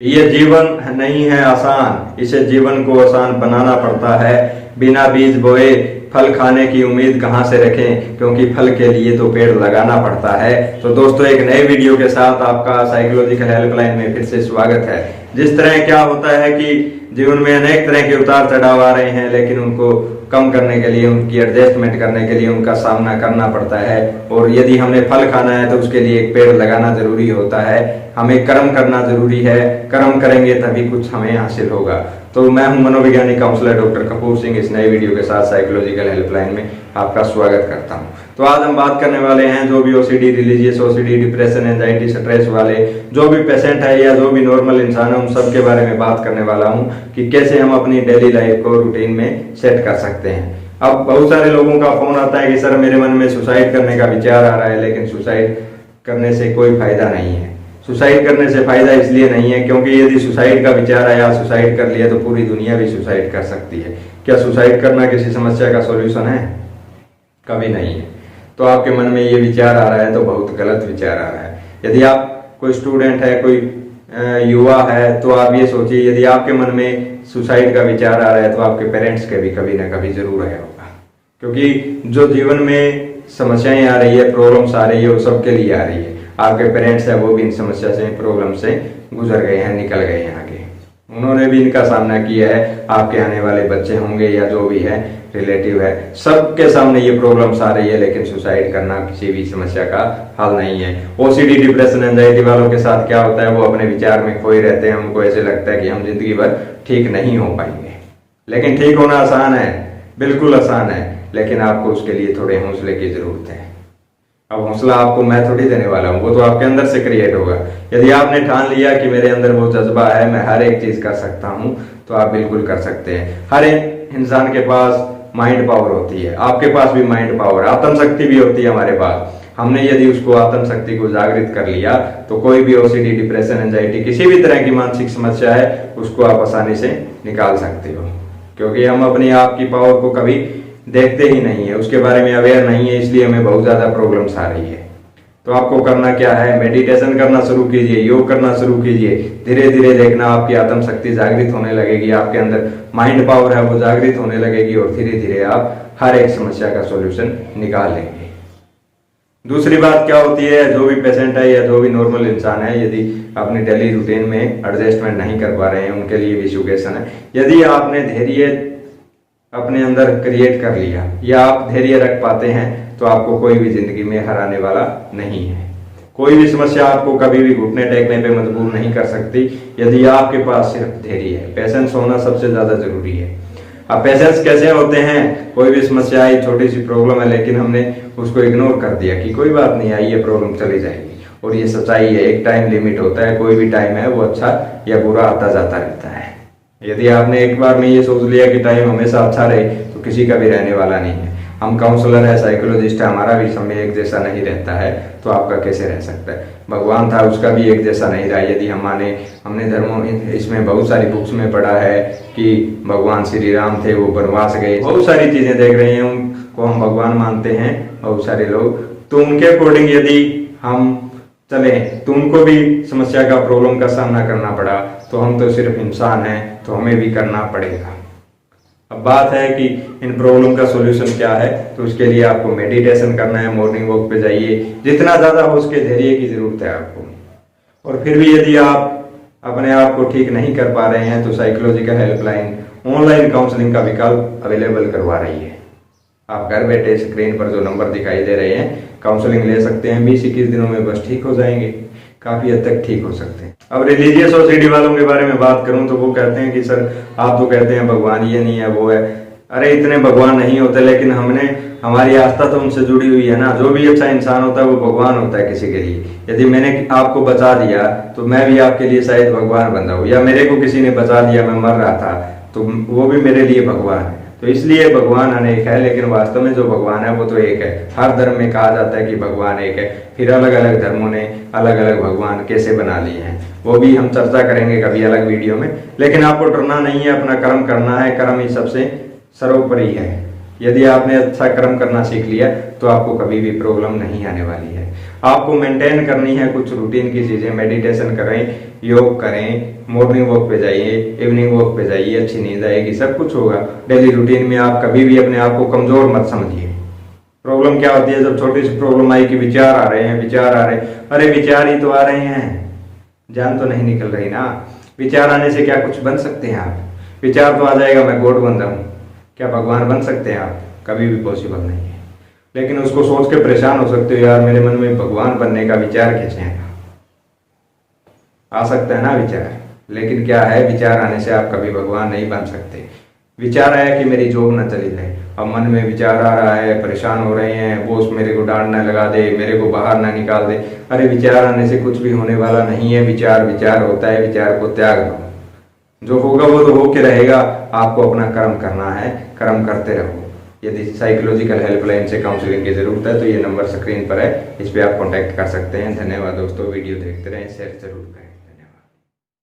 ये जीवन नहीं है आसान, इसे जीवन को आसान बनाना पड़ता है। बिना बीज बोए फल खाने की उम्मीद कहाँ से रखें, क्योंकि फल के लिए तो पेड़ लगाना पड़ता है। तो दोस्तों, एक नए वीडियो के साथ आपका साइकोलॉजिकल हेल्पलाइन में फिर से स्वागत है। जिस तरह क्या होता है कि जीवन में अनेक तरह के उतार चढ़ाव आ रहे हैं, लेकिन उनको कम करने के लिए, उनकी एडजस्टमेंट करने के लिए उनका सामना करना पड़ता है। और यदि हमने फल खाना है तो उसके लिए एक पेड़ लगाना जरूरी होता है। हमें कर्म करना जरूरी है, कर्म करेंगे तभी कुछ हमें हासिल होगा। तो मैं हूं मनोवैज्ञानिक काउंसलर डॉक्टर कपूर सिंह। इस नए वीडियो के साथ साइकोलॉजिकल हेल्पलाइन में आपका स्वागत करता हूं। तो आज हम बात करने वाले हैं जो भी OCD, religious OCD, depression, anxiety, stress वाले जो भी पेशेंट है या जो भी नॉर्मल इंसान है, उन सब के बारे में बात करने वाला हूं कि कैसे हम अपनी डेली लाइफ को रूटीन में सेट कर सकते हैं। अब बहुत सारे लोगों का फोन आता है कि सर मेरे मन में सुसाइड करने का विचार आ रहा है, लेकिन सुसाइड करने से कोई फायदा नहीं है। सुसाइड करने से फायदा इसलिए नहीं है क्योंकि यदि सुसाइड का विचार आया, सुसाइड कर लिया, तो पूरी दुनिया भी सुसाइड कर सकती है। क्या सुसाइड करना किसी समस्या का सॉल्यूशन है? कभी नहीं है। तो आपके मन में ये विचार आ रहा है तो बहुत गलत विचार आ रहा है। यदि आप कोई स्टूडेंट है, कोई युवा है, तो आप ये सोचिए, यदि आपके मन में सुसाइड का विचार आ रहा है तो आपके पेरेंट्स के भी कभी ना कभी जरूर आया होगा। क्योंकि जो जीवन में समस्याएं आ रही है, प्रॉब्लम्स आ रही है, वो सबके लिए आ रही है। आपके पेरेंट्स है, वो भी इन समस्या से, प्रॉब्लम से गुजर गए हैं, निकल गए हैं आगे। उन्होंने भी इनका सामना किया है। आपके आने वाले बच्चे होंगे या जो भी है, रिलेटिव है, सबके सामने ये प्रॉब्लम्स आ रही है, लेकिन सुसाइड करना किसी भी समस्या का हल नहीं है। ओसीडी, डिप्रेशन, एंजाइटी वालों के साथ क्या होता है, वो अपने विचार में खोए रहते हैं। उनको ऐसे लगता है कि हम जिंदगी भर ठीक नहीं हो पाएंगे। लेकिन ठीक होना आसान है, बिल्कुल आसान है, लेकिन आपको उसके लिए थोड़े हौसले की जरूरत है। अब हौसला आपको मैं थोड़ी देने वाला हूँ, वो तो आपके अंदर से क्रिएट होगा। यदि आपने ठान लिया कि मेरे अंदर वो जज्बा है, मैं हर एक चीज कर सकता हूँ, तो आप बिल्कुल कर सकते हैं। हर एक इंसान के पास माइंड पावर होती है, आपके पास भी माइंड पावर, आत्मशक्ति भी होती है हमारे पास। हमने यदि उसको आत्मशक्ति को जागृत कर लिया तो कोई भी ओसीडी, डिप्रेशन, एंजाइटी, किसी भी तरह की मानसिक समस्या है, उसको आप आसानी से निकाल सकते हो। क्योंकि हम अपनी आप की पावर को कभी देखते ही नहीं है, उसके बारे में अवेयर नहीं है, इसलिए हमें बहुत ज्यादा प्रॉब्लम्स आ रही है। तो आपको करना क्या है, मेडिटेशन करना शुरू कीजिए, योग करना शुरू कीजिए। धीरे धीरे देखना आपकी आत्मशक्ति जागृत होने लगेगी, आपके अंदर माइंड पावर है वो जागृत होने लगेगी, और धीरे धीरे आप हर एक समस्या का सॉल्यूशन निकाल लेंगे। दूसरी बात क्या होती है, जो भी पेशेंट है या जो भी नॉर्मल इंसान है, यदि अपनी डेली रूटीन में एडजस्टमेंट नहीं कर पा रहे हैं, उनके लिए भी सजेशन है। यदि आपने धैर्य अपने अंदर क्रिएट कर लिया या आप धैर्य रख पाते हैं, तो आपको कोई भी जिंदगी में हराने वाला नहीं है। कोई भी समस्या आपको कभी भी घुटने टेकने पे मजबूर नहीं कर सकती, यदि आपके पास सिर्फ धैर्य है। पेशेंस होना सबसे ज्यादा जरूरी है। अब पेशेंस कैसे होते हैं, कोई भी समस्या आई, छोटी सी प्रॉब्लम है, लेकिन हमने उसको इग्नोर कर दिया कि कोई बात नहीं आई, ये प्रॉब्लम चली जाएगी। और ये सच्चाई है, एक टाइम लिमिट होता है, कोई भी टाइम है वो अच्छा या बुरा आता जाता रहता है। यदि आपने एक बार में ये सोच लिया कि टाइम हमेशा अच्छा रहे, तो किसी का भी रहने वाला नहीं है। हम काउंसलर है, साइकोलॉजिस्ट है, हमारा भी समय एक जैसा नहीं रहता है, तो आपका कैसे रह सकता है? भगवान था, उसका भी एक जैसा नहीं रहा। यदि हमने धर्मों, इसमें बहुत सारी बुक्स में पढ़ा है कि भगवान श्री राम थे, वो वनवास गए, बहुत सारी चीजें देख रहे हैं, उनको हम भगवान मानते हैं बहुत सारे लोग। तो उनके अकॉर्डिंग यदि हम चले तो उनको भी समस्या का, प्रॉब्लम का सामना करना पड़ा, तो हम तो सिर्फ इंसान हैं, तो हमें भी करना पड़ेगा। अब बात है कि इन प्रॉब्लम का सॉल्यूशन क्या है, तो उसके लिए आपको मेडिटेशन करना है, मॉर्निंग वॉक पे जाइए, जितना ज्यादा हो उसके धैर्य की जरूरत है आपको। और फिर भी यदि आप अपने आप को ठीक नहीं कर पा रहे हैं, तो साइकोलॉजिकल हेल्पलाइन ऑनलाइन काउंसलिंग का विकल्प अवेलेबल करवा रही है। आप घर बैठे स्क्रीन पर जो नंबर दिखाई दे रहे हैं, काउंसलिंग ले सकते हैं। 20-21 दिनों में बस ठीक हो जाएंगे, काफी हद तक ठीक हो सकते हैं। अब रिलीजियस ओसीडी वालों के बारे में बात करूं, तो वो कहते हैं कि सर आप तो कहते हैं भगवान ये नहीं है, वो है। अरे इतने भगवान नहीं होते, लेकिन हमारी आस्था तो उनसे जुड़ी हुई है ना। जो भी अच्छा इंसान होता है वो भगवान होता है किसी के लिए। यदि मैंने आपको बचा दिया, तो मैं भी आपके लिए शायद भगवान बन जाऊं, या मेरे को किसी ने बचा दिया, मैं मर रहा था, तो वो भी मेरे लिए भगवान है। तो इसलिए भगवान अनेक है, लेकिन वास्तव में जो भगवान है वो तो एक है। हर धर्म में कहा जाता है कि भगवान एक है, फिर अलग अलग धर्मों ने अलग अलग भगवान कैसे बना लिए हैं, वो भी हम चर्चा करेंगे कभी अलग वीडियो में। लेकिन आपको डरना नहीं है, अपना कर्म करना है, कर्म ही सबसे सर्वोपरि है। यदि आपने अच्छा कर्म करना सीख लिया तो आपको कभी भी प्रॉब्लम नहीं आने वाली है। आपको मेंटेन करनी है कुछ रूटीन की चीजें, मेडिटेशन करें, योग करें, मॉर्निंग वॉक पे जाइए, इवनिंग वॉक पे जाइए, अच्छी नींद आएगी, सब कुछ होगा डेली रूटीन में। आप कभी भी अपने आप को कमजोर मत समझिए। प्रॉब्लम क्या होती है, जब छोटी सी प्रॉब्लम आई कि विचार आ रहे हैं, विचार आ रहे हैं, अरे विचार ही तो आ रहे हैं, जान तो नहीं निकल रही ना। विचार आने से क्या कुछ बन सकते हैं आप? विचार तो आ जाएगा मैं गॉड बन रहा हूँ, क्या भगवान बन सकते हैं आप? कभी भी पॉसिबल नहीं है। लेकिन उसको सोच के परेशान हो सकते हो, यार मेरे मन में भगवान बनने का विचार कैसे आएगा? आ सकता है ना विचार, लेकिन क्या है, विचार आने से आप कभी भगवान नहीं बन सकते। विचार आया कि मेरी जॉब ना चली जाए, अब मन में विचार आ रहा है, परेशान हो रहे हैं, बॉस मेरे को डांट ना लगा दे, मेरे को बाहर ना निकाल दे। अरे विचार आने से कुछ भी होने वाला नहीं है। विचार विचार होता है, विचार को त्याग दो, जो होगा वो तो होके रहेगा। आपको अपना कर्म करना है, कर्म करते रहो। यदि साइकोलॉजिकल हेल्पलाइन से काउंसलिंग की जरूरत है तो ये नंबर स्क्रीन पर है, इस पर आप कॉन्टैक्ट कर सकते हैं। धन्यवाद दोस्तों, वीडियो देखते रहें, शेयर जरूर करें।